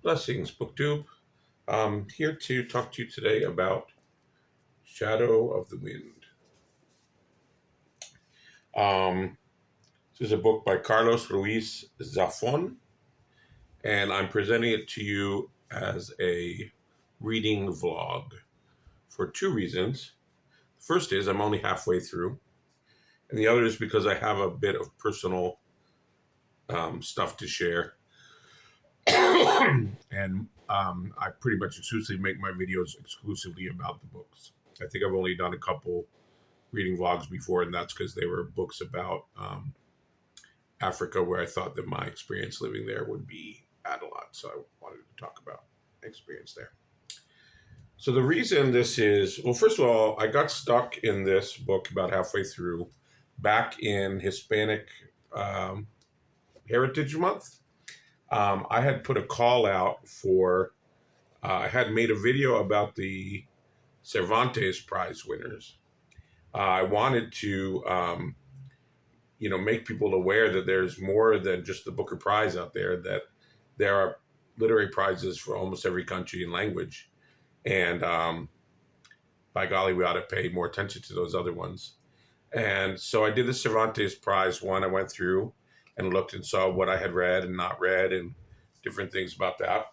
Blessings, BookTube. I'm here to talk to you today about Shadow of the Wind. This is a book by Carlos Ruiz Zafon, and I'm presenting it to you as a reading vlog for two reasons. The first is I'm only halfway through, and the other is because I have a bit of personal stuff to share. And I pretty much exclusively make my videos exclusively about the books. I think I've only done a couple reading vlogs before, and that's because they were books about Africa, where I thought that my experience living there would be add a lot. So I wanted to talk about my experience there. So the reason this is, well, first of all, I got stuck in this book about halfway through, back in Hispanic Heritage Month. I had put a call out for, I had made a video about the Cervantes Prize winners. I wanted to, make people aware that there's more than just the Booker Prize out there, that there are literary prizes for almost every country and language. And by golly, we ought to pay more attention to those other ones. And so I did the Cervantes Prize one. I went through and looked and saw what I had read and not read and different things about that.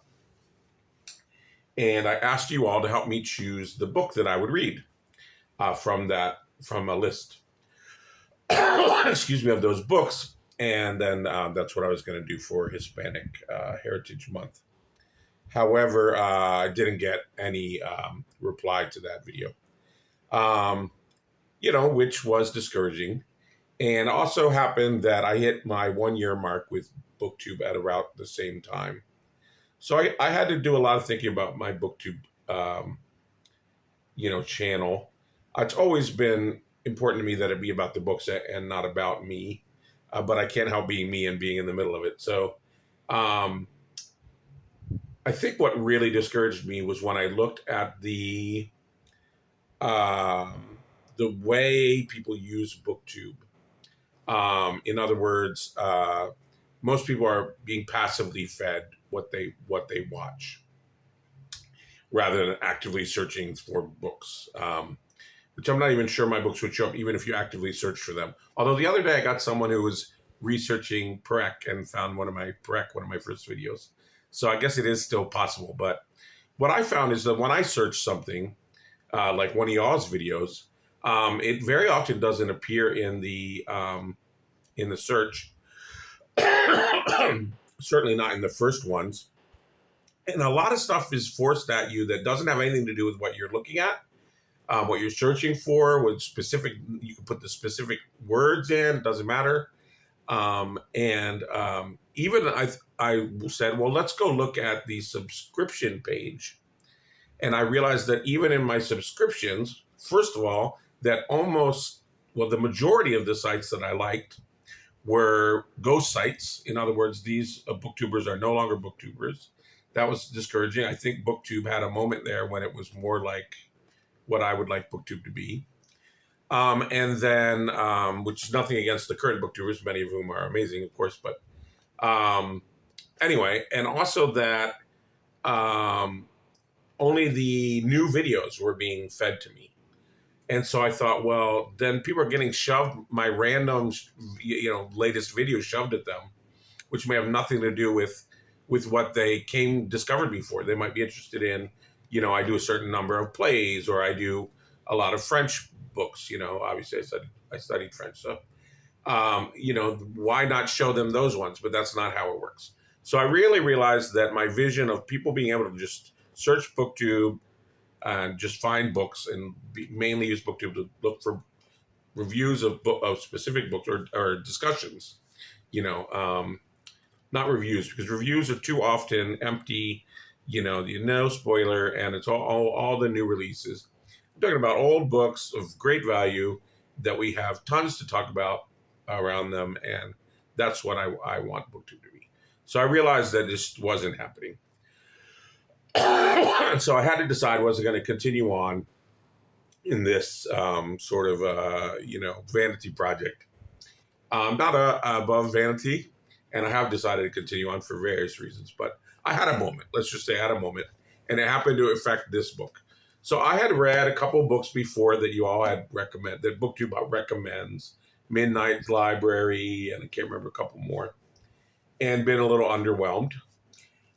And I asked you all to help me choose the book that I would read from a list. Excuse me, of those books. And then that's what I was going to do for Hispanic Heritage Month. However, I didn't get any reply to that video, which was discouraging. And it also happened that I hit my 1 year mark with BookTube at around the same time. So I had to do a lot of thinking about my BookTube, channel. It's always been important to me that it be about the books and not about me, but I can't help being me and being in the middle of it. So I think what really discouraged me was when I looked at the way people use BookTube. In other words, most people are being passively fed what they watch, rather than actively searching for books. Which I'm not even sure my books would show up even if you actively search for them. Although the other day I got someone who was researching Perec and found one of my first videos. So I guess it is still possible. But what I found is that when I search something, like one of y'all's videos, it very often doesn't appear in the search. Certainly not in the first ones. And a lot of stuff is forced at you that doesn't have anything to do with what you're looking at. What you're searching for, with specific, you can put the specific words in, it doesn't matter. Even I said, well, let's go look at the subscription page. And I realized that even in my subscriptions, first of all, that the majority of the sites that I liked were ghost sites. In other words, these booktubers are no longer booktubers. That was discouraging. I think BookTube had a moment there when it was more like what I would like BookTube to be. And then, which is nothing against the current booktubers, many of whom are amazing, of course. But anyway, and also that only the new videos were being fed to me. And so I thought, well, then people are getting shoved my random, latest videos shoved at them, which may have nothing to do with what they discovered me for. They might be interested in, I do a certain number of plays, or I do a lot of French books. Obviously I studied French. So, why not show them those ones? But that's not how it works. So I really realized that my vision of people being able to just search BookTube and just find books and mainly use BookTube to look for reviews of specific books or discussions, not reviews, because reviews are too often empty, no spoiler, and it's all the new releases. I'm talking about old books of great value that we have tons to talk about around them, and that's what I want BookTube to be. So I realized that this wasn't happening. So I had to decide, was I going to continue on in this vanity project? I'm not above vanity, and I have decided to continue on for various reasons. But I had a moment. Let's just say I had a moment, and it happened to affect this book. So I had read a couple books before that you all had recommend that BookTube recommends, Midnight Library, and I can't remember a couple more, and been a little underwhelmed.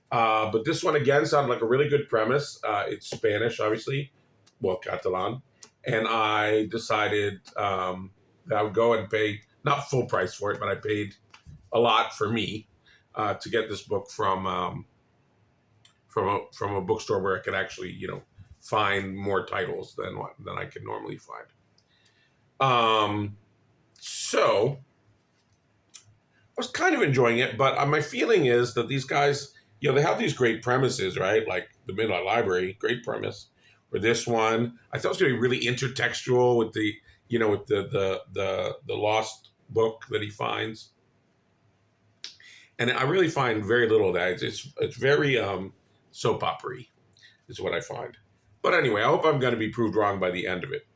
But this one again sounded like a really good premise. It's Spanish, obviously, well, Catalan, and I decided that I would go and pay not full price for it, but I paid a lot for me to get this book from a bookstore where I could actually, find more titles than I could normally find. So I was kind of enjoying it, but my feeling is that these guys, they have these great premises, right? Like the Midnight Library, great premise. Or this one, I thought it was going to be really intertextual with the, with the lost book that he finds. And I really find very little of that. It's very soap opera-y is what I find. But anyway, I hope I'm going to be proved wrong by the end of it.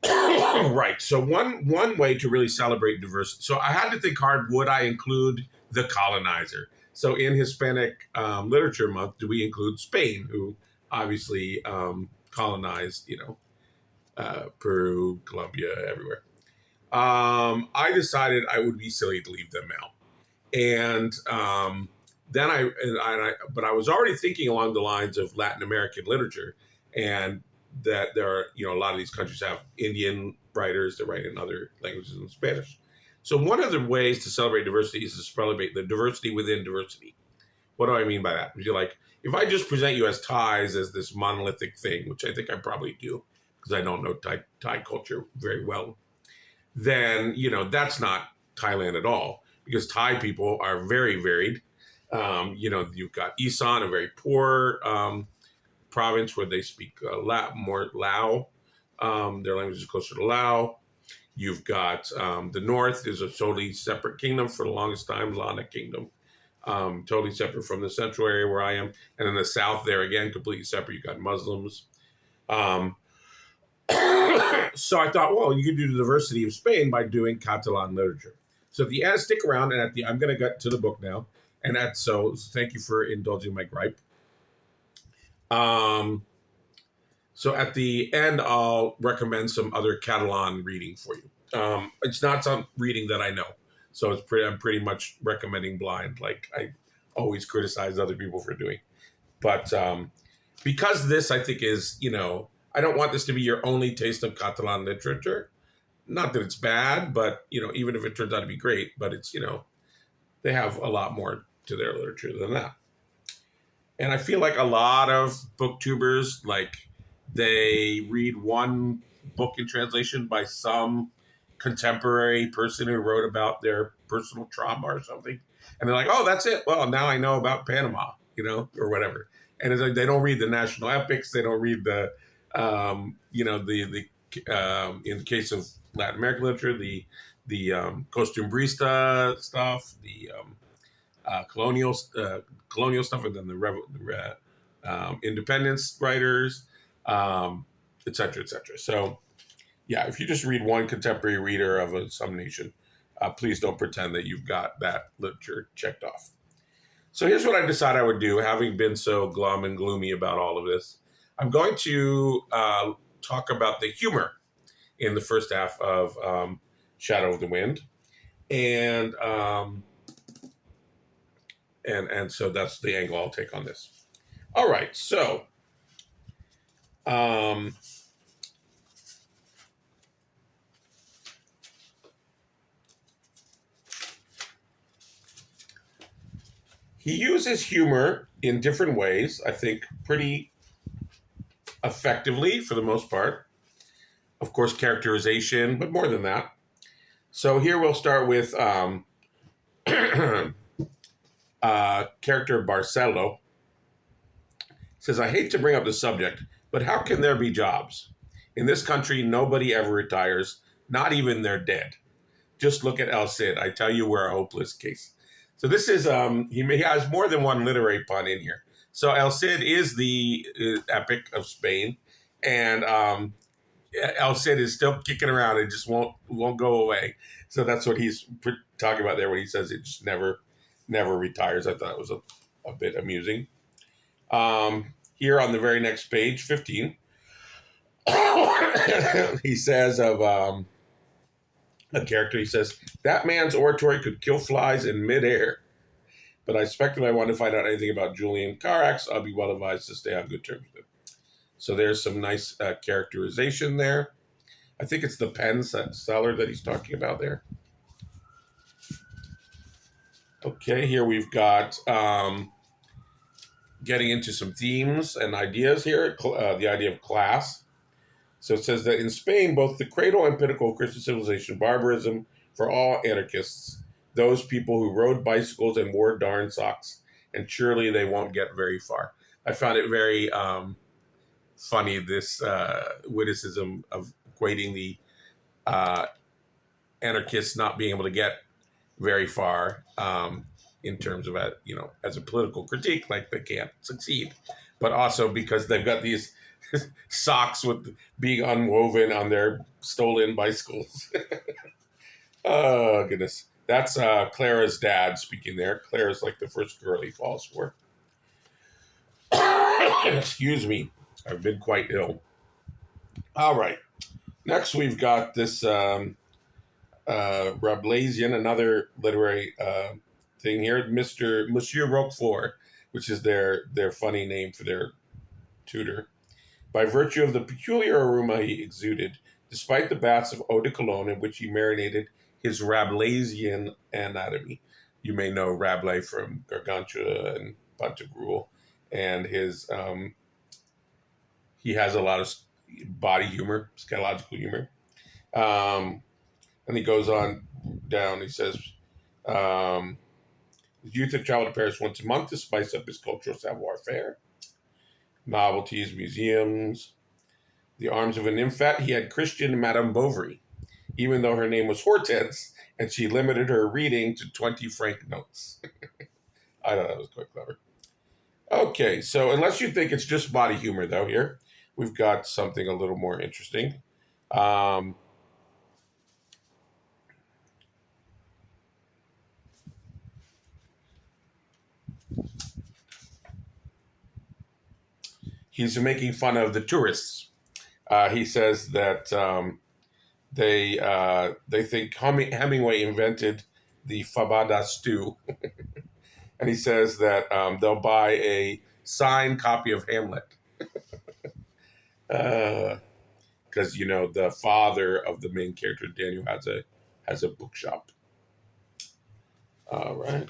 Right. So one way to really celebrate diversity. So I had to think hard, would I include the colonizer? So in Hispanic Literature Month, do we include Spain, who obviously colonized, Peru, Colombia, everywhere? I decided I would be silly to leave them out. And then but I was already thinking along the lines of Latin American literature, and that there are, a lot of these countries have Indian writers that write in other languages than Spanish. So one of the ways to celebrate diversity is to celebrate the diversity within diversity. What do I mean by that? If I just present you as Thais as this monolithic thing, which I think I probably do, because I don't know Thai culture very well, then, that's not Thailand at all, because Thai people are very varied. You've got Isan, a very poor province where they speak more Lao. Their language is closer to Lao. You've got the north is a totally separate kingdom for the longest time, Lana Kingdom, totally separate from the central area where I am. And in the south there, again, completely separate. You've got Muslims. So I thought, well, you could do the diversity of Spain by doing Catalan literature. So at the end, stick around, and I'm going to get to the book now. And so thank you for indulging my gripe. So at the end, I'll recommend some other Catalan reading for you. It's not some reading that I know, so I'm pretty much recommending blind, like I always criticize other people for doing. But because this, I think, is, I don't want this to be your only taste of Catalan literature. Not that it's bad, but, even if it turns out to be great, but it's, they have a lot more to their literature than that. And I feel like a lot of booktubers, they read one book in translation by some contemporary person who wrote about their personal trauma or something. And they're like, oh, that's it. Well, now I know about Panama, or whatever. And it's like, they don't read the national epics. They don't read the, in the case of Latin American literature, the costumbrista stuff, the colonial stuff, and then the independence writers, et cetera, et cetera. So, yeah, if you just read one contemporary reader of some nation, please don't pretend that you've got that literature checked off. So here's what I decided I would do, having been so glum and gloomy about all of this. I'm going to talk about the humor in the first half of Shadow of the Wind, and so that's the angle I'll take on this. All right, so he uses humor in different ways, I think, pretty effectively for the most part. Of course, characterization, but more than that. So here we'll start with character Barcelo. Says, I hate to bring up the subject, but how can there be jobs? In this country, nobody ever retires, not even they're dead. Just look at El Cid. I tell you, we're a hopeless case. So this is, he has more than one literary pun in here. So El Cid is the epic of Spain, and El Cid is still kicking around and just won't go away. So that's what he's talking about there when he says it just never never retires. I thought it was a bit amusing. Here on the very next page, 15, he says of a character, he says, that man's oratory could kill flies in midair. But I suspect if I want to find out anything about Julian Carax, I'll be well advised to stay on good terms with him. So there's some nice characterization there. I think it's the pen seller that he's talking about there. Okay, here we've got getting into some themes and ideas here, the idea of class. So it says that in Spain, both the cradle and pinnacle of Christian civilization, barbarism for all anarchists, those people who rode bicycles and wore darn socks, and surely they won't get very far. I found it very funny, this witticism of equating the anarchists not being able to get very far in terms of, as a political critique, like they can't succeed, but also because they've got these socks with being unwoven on their stolen bicycles. Oh, goodness. That's Clara's dad speaking there. Clara's like the first girl he falls for. Excuse me. I've been quite ill. All right. Next, we've got this Rabelaisian, another literary thing here, Monsieur Roquefort, which is their funny name for their tutor. By virtue of the peculiar aroma he exuded, despite the baths of eau de cologne in which he marinated his Rabelaisian anatomy. You may know Rabelais from Gargantua and Pantagruel, and his he has a lot of body humor, scatological humor. And he goes on down. He says, his youth had traveled to Paris once a month to spice up his cultural savoir-faire. Novelties, museums. The arms of a nymphette, he had Christian Madame Bovary, even though her name was Hortense, and she limited her reading to 20 franc notes. I thought that was quite clever. Okay, so unless you think it's just body humor, though, here, we've got something a little more interesting. He's making fun of the tourists. He says that they think Hemingway invented the fabada stew. And he says that they'll buy a signed copy of Hamlet. Because, the father of the main character, Daniel, has a bookshop. All right.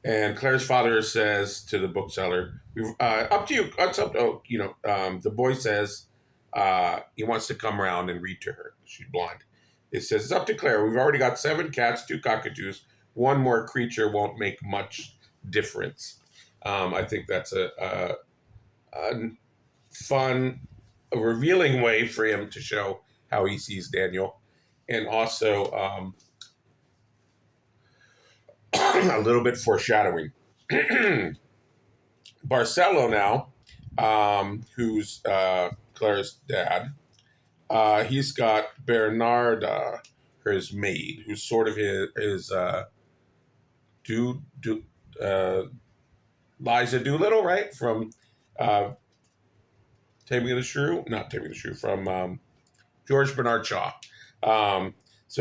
And Claire's father says to the bookseller, up to you. It's up to, the boy says he wants to come around and read to her. She's blind. It says, it's up to Claire. We've already got 7 cats, 2 cockatoos. One more creature won't make much difference. I think that's a fun, revealing way for him to show how he sees Daniel. And also a little bit foreshadowing. Barcelo now, who's Claire's dad, he's got Bernarda, his maid, who's sort of his Liza Doolittle, right? From Taming of the Shrew? Not Taming of the Shrew, from George Bernard Shaw. So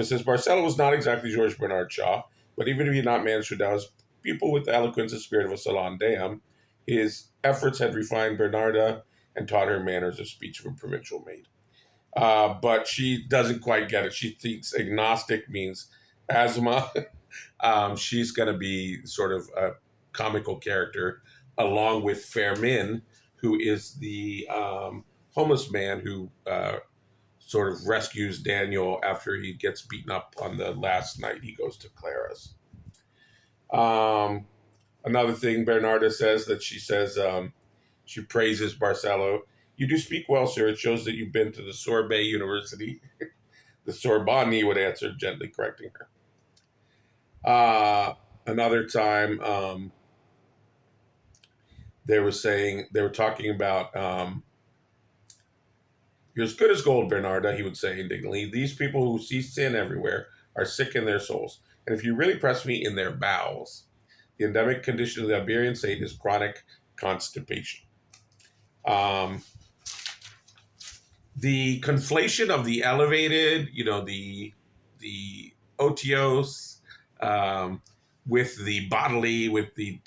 it says, Barcelo was not exactly George Bernard Shaw, but even if he had not managed to douse people with the eloquence and spirit of a salon dame, his efforts had refined Bernarda and taught her manners of speech of a provincial maid. But she doesn't quite get it. She thinks agnostic means asthma. She's going to be sort of a comical character, along with Fermin, who is the homeless man who sort of rescues Daniel after he gets beaten up on the last night he goes to Clara's. Another thing Bernarda says that she says, she praises Barcelo. You do speak well, sir. It shows that you've been to the Sorbet University. The Sorbonne, he would answer, gently correcting her. Another time, they were talking about, you're as good as gold, Bernarda, he would say indignantly. These people who see sin everywhere are sick in their souls. And if you really press me, in their bowels. The endemic condition of the Iberian state is chronic constipation. The conflation of the elevated, the otios, with the bodily, with the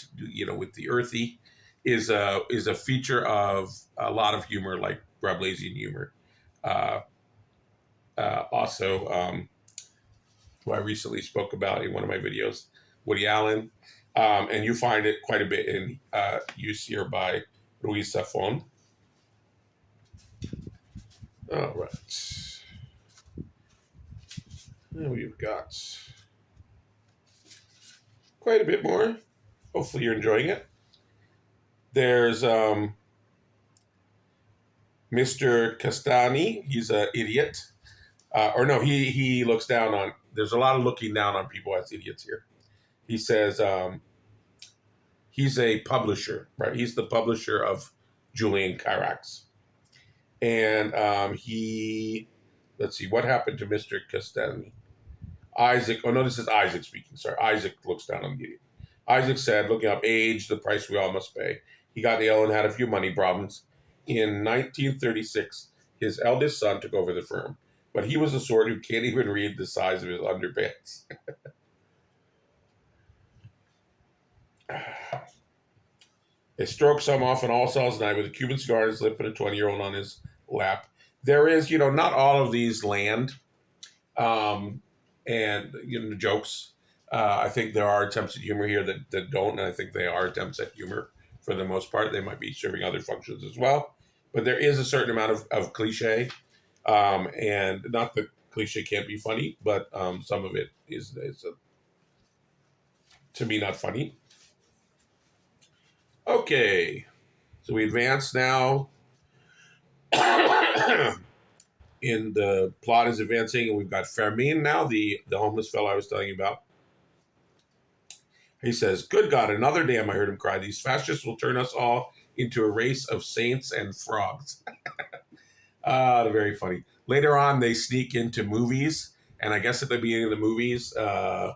earthy, is a feature of a lot of humor, like Rabelaisian humor. Uh, also, who I recently spoke about in one of my videos, Woody Allen, and you find it quite a bit in use here by Ruiz Zafon. All right. Now we've got quite a bit more. Hopefully you're enjoying it. There's Mr. Castani. He's an idiot. Or no, he looks down on, there's a lot of looking down on people as idiots here. He says he's a publisher, right? He's the publisher of Julian Carax. And let's see, what happened to Mr. Castani? Isaac, oh no, this is Isaac speaking, sorry. Isaac looks down on the idiot. Isaac said, looking up age, the price we all must pay. He got ill and had a few money problems. In 1936, his eldest son took over the firm, but he was the sort who can't even read the size of his underpants. They stroke some off on All Souls Night with a Cuban cigar in his lip and a 20-year-old on his lap. There is, not all of these land, and jokes. I think there are attempts at humor here that don't, and I think they are attempts at humor for the most part. They might be serving other functions as well, but there is a certain amount of cliche, and not that cliche can't be funny, but some of it is to me not funny. Okay, so we advance now. In the plot is advancing, and we've got Fermin now, the homeless fellow I was telling you about. He says, "Good God, another dam," I heard him cry. "These fascists will turn us all into a race of saints and frogs." They're very funny. Later on, they sneak into movies, and I guess at the beginning of the movies, the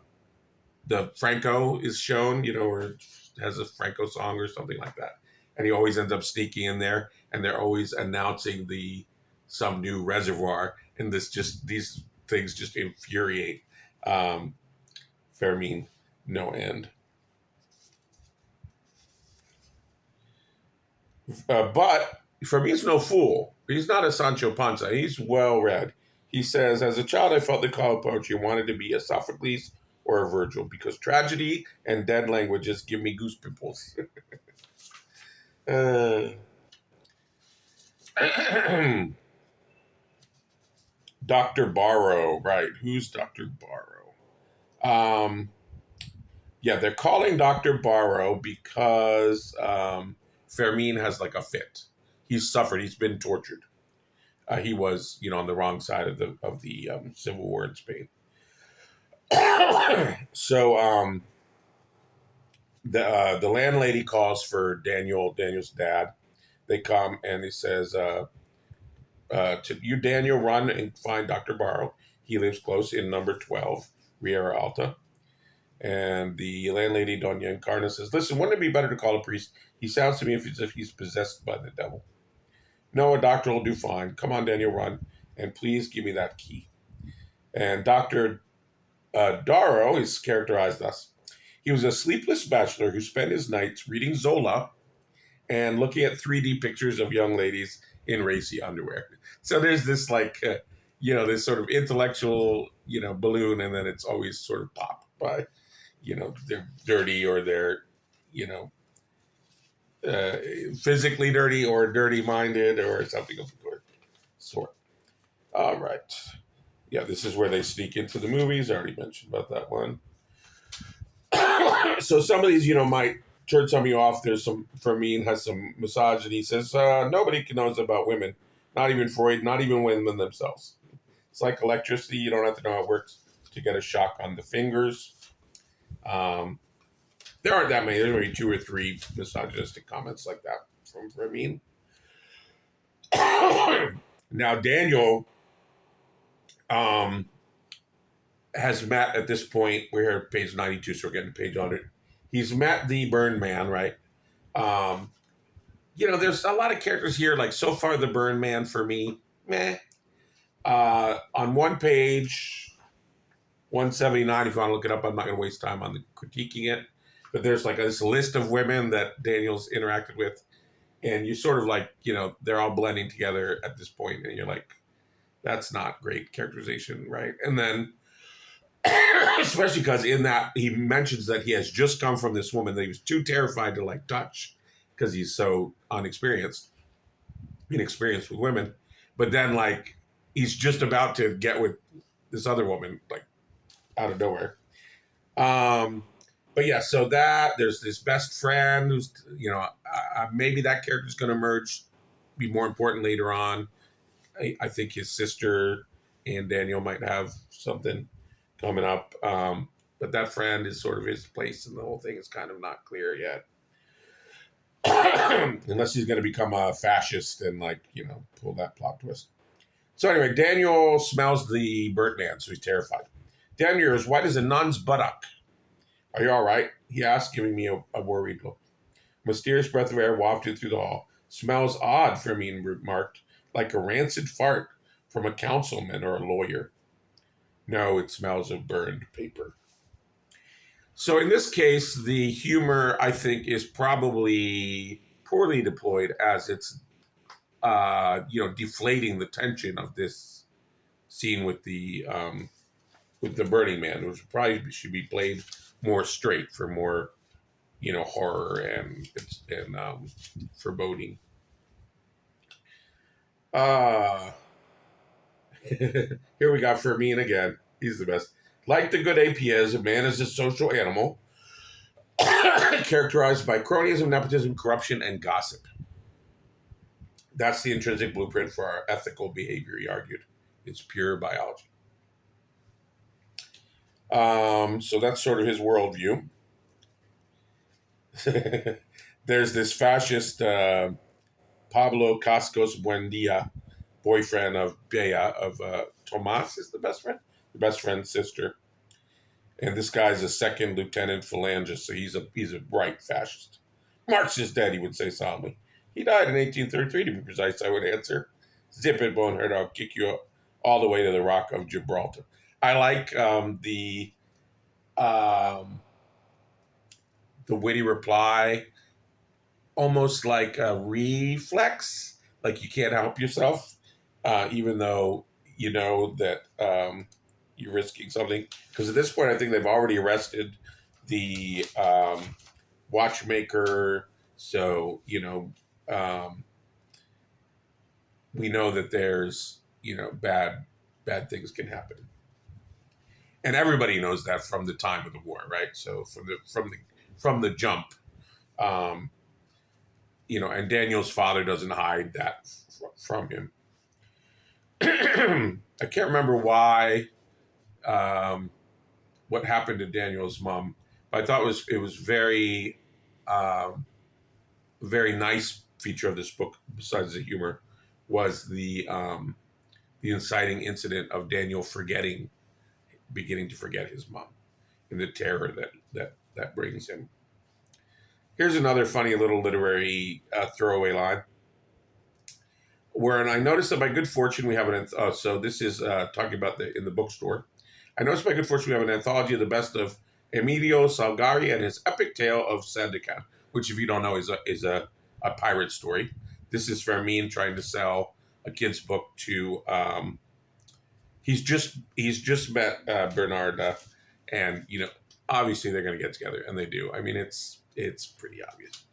Franco is shown, or has a Franco song or something like that. And he always ends up sneaking in there, and they're always announcing some new reservoir, and these things just infuriate Fermin no end. But Fermin's no fool. He's not a Sancho Panza. He's well read. He says, "As a child, I felt the call of poetry and wanted to be a Sophocles or a Virgil because tragedy and dead languages give me goose pimples." Dr. Barrow, right? Who's Dr. Barrow? Yeah, they're calling Dr. Barrow because Fermin has like a fit. He's suffered. He's been tortured. He was, on the wrong side of the Civil War in Spain. So the landlady calls for Daniel's dad. They come and he says, "To you, Daniel, run and find Dr. Barrow. He lives close in number 12, Riera Alta." And the landlady, Doña Encarna, says, "Listen, wouldn't it be better to call a priest? He sounds to me as if he's possessed by the devil." "No, a doctor will do fine. Come on, Daniel, run. And please give me that key." And Dr. Darrow is characterized thus. He was a sleepless bachelor who spent his nights reading Zola and looking at 3D pictures of young ladies in racy underwear. So there's this this sort of intellectual, balloon, and then it's always sort of popped by, they're dirty or they're, physically dirty or dirty-minded or something of the sort. All right. Yeah, this is where they sneak into the movies. I already mentioned about that one. So some of these, might turn some of you off. There's Fermin has some misogyny. He says, nobody knows about women, not even Freud, not even women themselves. It's like electricity. You don't have to know how it works to get a shock on the fingers. There aren't that many. There's maybe 2 or 3 misogynistic comments like that from Fermin. Now, Daniel, has met at this point, we're here at page 92, so we're getting to page 100. He's met the Burn Man, right? Um, there's a lot of characters here. Like, so far, the Burn Man for me, meh. On one page, 179, if you want to look it up, I'm not going to waste time on the critiquing it. But there's like this list of women that Daniel's interacted with. And you sort of like, they're all blending together at this point, and you're like, that's not great characterization, right? And then, especially because in that, he mentions that he has just come from this woman that he was too terrified to like touch because he's so inexperienced with women. But then like, he's just about to get with this other woman, like out of nowhere. But yeah, so that there's this best friend who's, maybe that character's going to emerge, be more important later on. I think his sister and Daniel might have something coming up. But that friend is sort of his place, and the whole thing is kind of not clear yet. Unless he's going to become a fascist and pull that plot twist. So anyway, Daniel smells the burnt man, so he's terrified. Daniel is white as a nun's buttock. Are you all right? He asked, giving me a worried look. Mysterious breath of air wafted through the hall. Smells odd, Fermin remarked, like a rancid fart from a councilman or a lawyer. No, it smells of burned paper. So in this case, the humor, I think, is probably poorly deployed as it's, deflating the tension of this scene with the Burning Man, which probably should be played more straight for more, horror and foreboding. Here we got Fermin again. He's the best. Like the good APs, man is a social animal characterized by cronyism, nepotism, corruption, and gossip. That's the intrinsic blueprint for our ethical behavior, he argued. It's pure biology. So that's sort of his worldview. There's this fascist Pablo Cascos Buendia, boyfriend of Bea, of Tomas is the best friend's sister. And this guy's a second lieutenant phalangist, so he's a bright fascist. Marx is dead, he would say solemnly. He died in 1833, to be precise, I would answer. Zip it, bonehead, I'll kick you all the way to the Rock of Gibraltar. I like the witty reply, almost like a reflex, like you can't help yourself, even though you know that you're risking something. Because at this point, I think they've already arrested the watchmaker, so we know that there's bad things can happen. And everybody knows that from the time of the war, right? So from the jump, and Daniel's father doesn't hide that from him. I can't remember why, what happened to Daniel's mom, but I thought it was very, very nice feature of this book, besides the humor, was the inciting incident of Daniel beginning to forget his mom, and the terror that brings him. Here's another funny little literary throwaway line. Where I noticed that by good fortune we have so this is talking about in the bookstore. I noticed by good fortune we have an anthology of the best of Emilio Salgari and his epic tale of Sandakan, which, if you don't know, is a pirate story. This is Fermin trying to sell a kid's book to. He's just met Bernard, and obviously they're going to get together, and they do. I mean, it's pretty obvious.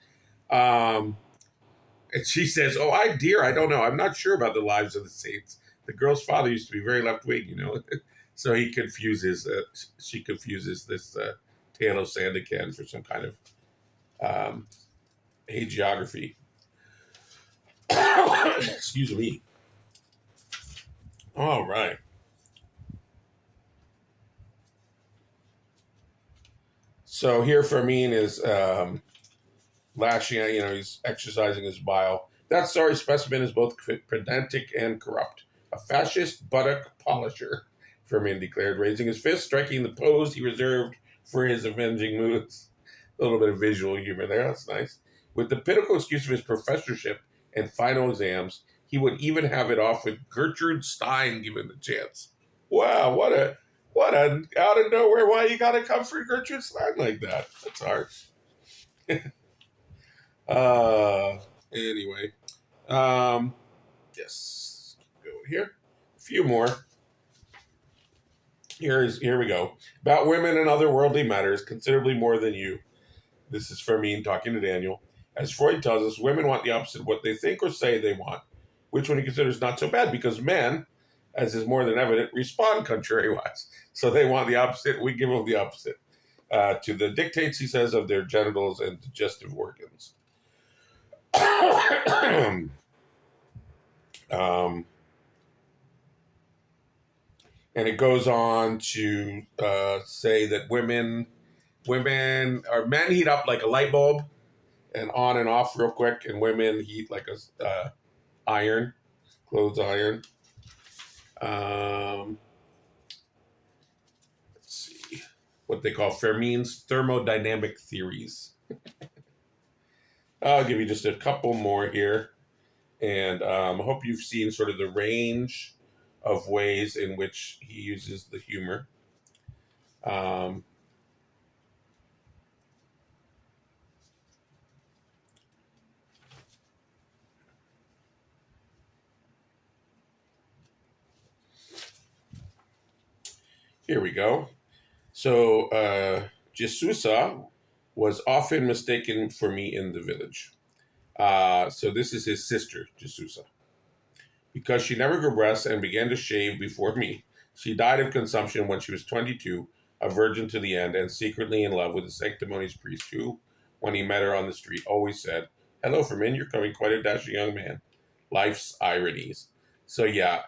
And she says, "Oh, I don't know. I'm not sure about the lives of the saints. The girl's father used to be very left wing, So she confuses this tale of Sandakan for some kind of hagiography. Excuse me. All right. So here Fermin is lashing out, he's exercising his bile. That sorry specimen is both pedantic and corrupt. A fascist buttock polisher. Firmin declared, raising his fist, striking the pose he reserved for his avenging moods. A little bit of visual humor there. That's nice. With the pinnacle excuse of his professorship and final exams, he would even have it off with Gertrude Stein given the chance. Wow, what a out of nowhere, why you gotta come for Gertrude Stein like that? That's harsh. uh anyway. Yes. Go here. A few more. Here we go. About women and other worldly matters, considerably more than you. This is Fermin talking to Daniel. As Freud tells us, women want the opposite of what they think or say they want, which one he considers not so bad because men, as is more than evident, respond contrariwise. So they want the opposite. We give them the opposite to the dictates, he says, of their genitals and digestive organs. And it goes on to say that women or men heat up like a light bulb and on and off real quick, and women heat like a iron, clothes iron. Let's see what they call Fermi's thermodynamic theories. I'll give you just a couple more here, and I hope you've seen sort of the range of ways in which he uses the humor. Here we go. So, Jesusa was often mistaken for me in the village. So this is his sister, Jesusa. Because she never grew breasts and began to shave before me, she died of consumption when she was 22, a virgin to the end, and secretly in love with a sanctimonious priest who, when he met her on the street, always said, "Hello, Fermin, you're coming quite a dashing young man." Life's ironies. So yeah,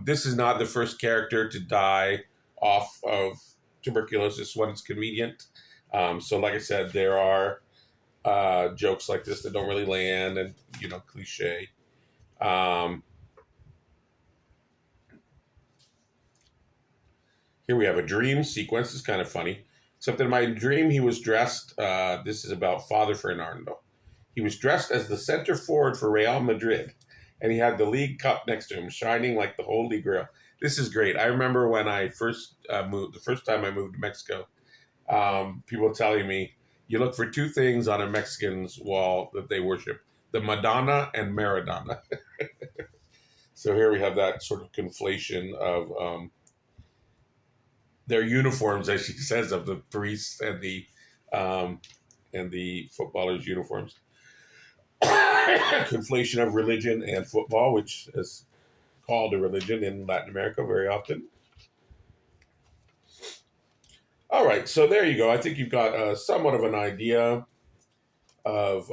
this is not the first character to die off of tuberculosis when it's convenient. So like I said, there are jokes like this that don't really land and, cliche. Here we have a dream sequence. It's kind of funny. Except in my dream, he was dressed, this is about Father Fernando. He was dressed as the center forward for Real Madrid, and he had the league cup next to him, shining like the Holy Grail. This is great. I remember when I first moved, the first time I moved to Mexico, people telling me, you look for two things on a Mexican's wall that they worship, the Madonna and Maradona. So here we have that sort of conflation of their uniforms, as she says, of the priests and the footballers' uniforms. Conflation of religion and football, which is called a religion in Latin America very often. All right, so there you go. I think you've got somewhat of an idea of.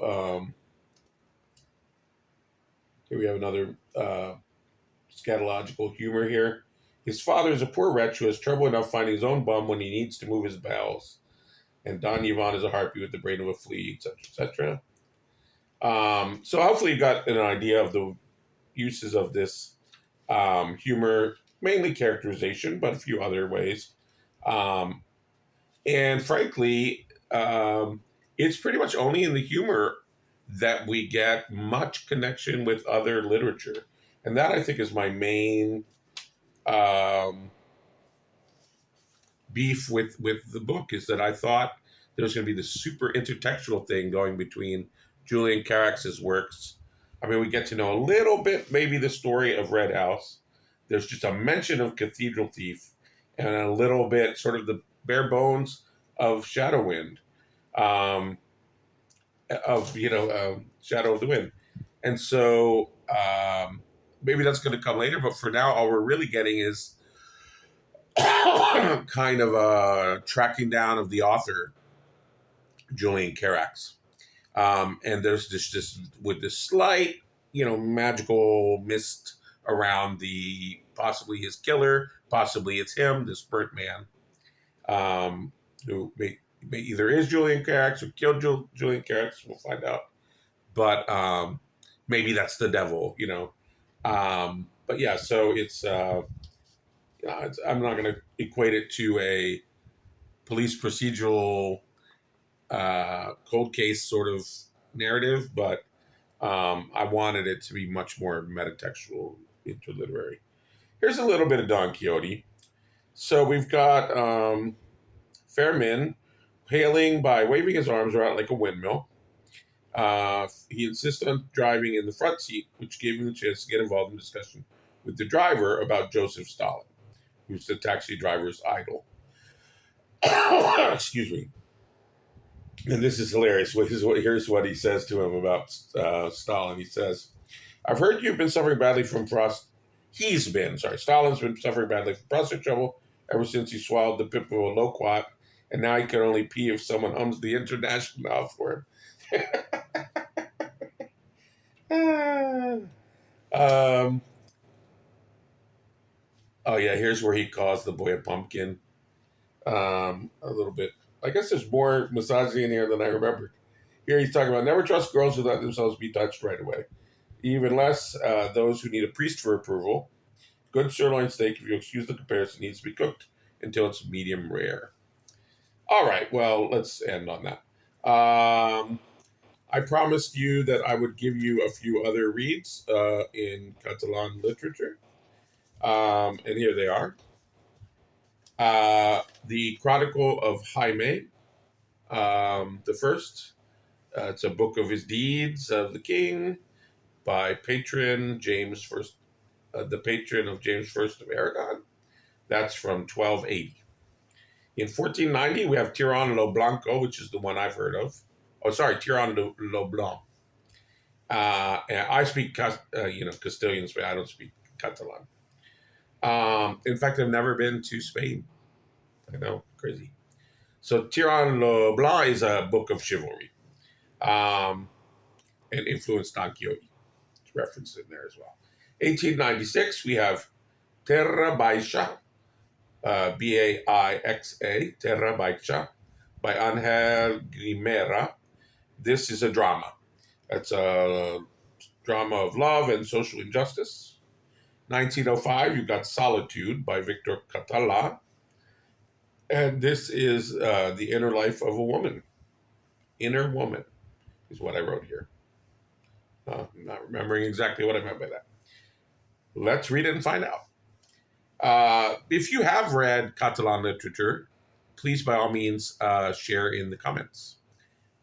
Here we have another scatological humor here. His father is a poor wretch who has trouble enough finding his own bum when he needs to move his bowels. And Don Yvonne is a harpy with the brain of a flea, etc., etc. So hopefully you got an idea of the uses of this humor, mainly characterization, but a few other ways. And frankly, it's pretty much only in the humor that we get much connection with other literature. And that, I think, is my main beef with the book, is that I thought there was going to be this super intertextual thing going between Julian Carax's works. I mean, we get to know a little bit, maybe the story of Red House. There's just a mention of Cathedral Thief and a little bit, sort of the bare bones of Shadow Wind, Shadow of the Wind. And so maybe that's going to come later, but for now, all we're really getting is kind of a tracking down of the author, Julian Carax. And there's this with this slight, magical mist around the possibly his killer, possibly it's him, this burnt man, who may either is Julian Carax or killed Julian Carax. We'll find out. But maybe that's the devil, But yeah, so it's I'm not going to equate it to a police procedural cold case sort of narrative, but I wanted it to be much more metatextual, interliterary. Here's a little bit of Don Quixote. So we've got Fairmin hailing by waving his arms around like a windmill. He insists on driving in the front seat, which gave him the chance to get involved in discussion with the driver about Joseph Stalin, who's the taxi driver's idol. Excuse me. And this is hilarious. Here's what he says to him about Stalin. He says, I've heard you've been suffering badly from Stalin's been suffering badly from prostate trouble ever since he swallowed the pip of a loquat, and now he can only pee if someone hums the International for him. Oh yeah, here's where he calls the boy a pumpkin. A little bit. I guess there's more misogyny in here than I remembered. Here he's talking about never trust girls who let themselves be touched right away. Even less those who need a priest for approval. Good sirloin steak, if you excuse the comparison, needs to be cooked until it's medium rare. All right, well, let's end on that. I promised you that I would give you a few other reads in Catalan literature. And here they are. The Chronicle of Jaime, the first. It's a book of his deeds of the king by patron James First, the patron of James First of Aragon. That's from 1280. In 1490, we have Tirán lo Blanco, which is the one I've heard of. Oh, sorry, Tirán lo Blanc. And I speak, Castilian, but I don't speak Catalan. In fact, I've never been to Spain. I know, crazy. So Tirán lo Blanc is a book of chivalry, and influenced Don Quixote. It's referenced in there as well. 1896, we have Terra Baixa, Baixa, Terra Baixa, by Angel Grimera. This is a drama. It's a drama of love and social injustice. 1905, you've got Solitude by Victor Catala. And this is the inner life of a woman. Inner woman is what I wrote here. I'm not remembering exactly what I meant by that. Let's read it and find out. If you have read Catalan literature, please by all means share in the comments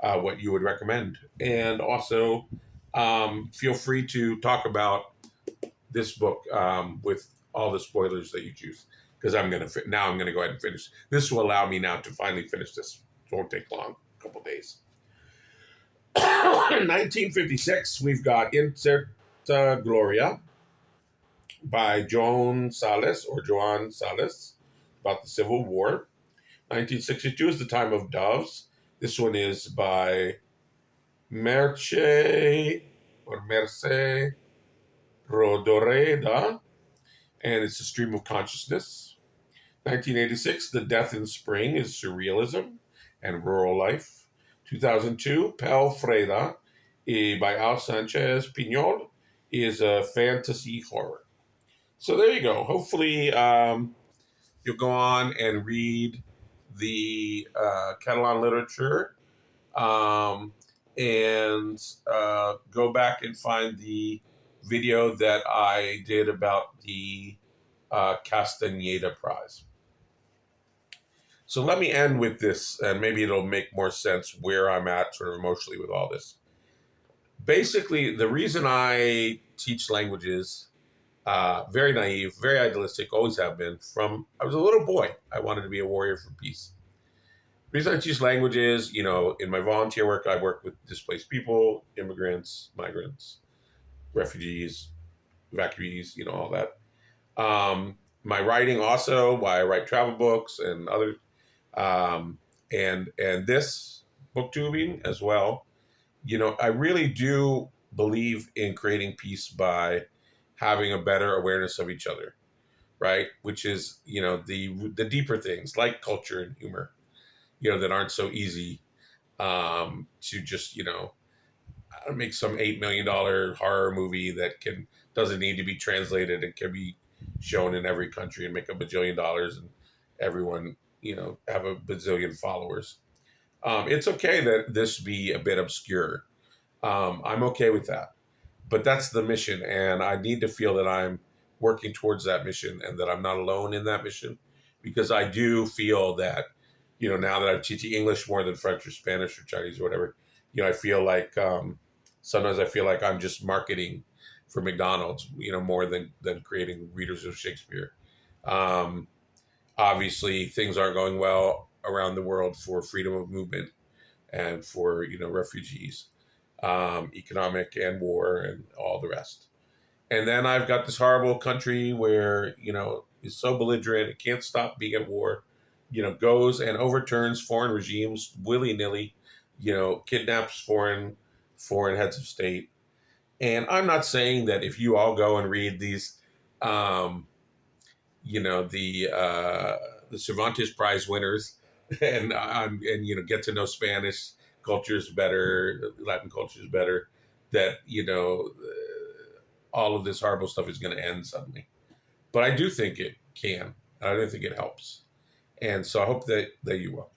what you would recommend. And also feel free to talk about this book with all the spoilers that you choose, because I'm going to go ahead and finish. This will allow me now to finally finish this. It won't take long, a couple days. 1956, we've got Incerta Gloria by Joan Sales, about the Civil War. 1962 is The Time of Doves. This one is by Merce Rodoreda, and it's a stream of consciousness. 1986, The Death in Spring is surrealism and rural life. 2002, Pel Freda by Al Sanchez Piñol is a fantasy horror. So there you go. Hopefully you'll go on and read the Catalan literature and go back and find the video that I did about the Castaneda Prize. So let me end with this, and maybe it'll make more sense where I'm at sort of emotionally with all this. Basically, the reason I teach languages, very naive, very idealistic, always have been, from I was a little boy. I wanted to be a warrior for peace. The reason I teach languages, in my volunteer work, I work with displaced people, immigrants, migrants, refugees, evacuees, all that. My writing also, why I write travel books and other, and this booktubing as well. I really do believe in creating peace by having a better awareness of each other, right? Which is, the deeper things like culture and humor, that aren't so easy to just, make some $8 million horror movie that doesn't need to be translated and can be shown in every country and make $1 bajillion and everyone, have a bazillion followers. It's okay that this be a bit obscure. I'm okay with that. But that's the mission, and I need to feel that I'm working towards that mission and that I'm not alone in that mission, because I do feel that, now that I'm teaching English more than French or Spanish or Chinese or whatever, I feel like sometimes I feel like I'm just marketing for McDonald's, more than creating readers of Shakespeare. Um, Obviously, things aren't going well around the world for freedom of movement and for refugees, economic and war and all the rest. And then I've got this horrible country where is so belligerent it can't stop being at war, goes and overturns foreign regimes willy nilly, kidnaps foreign heads of state. And I'm not saying that if you all go and read these, the Cervantes Prize winners, and get to know Spanish cultures better, Latin cultures better, that all of this horrible stuff is going to end suddenly. But I do think it can. I do think it helps, and so I hope that you will.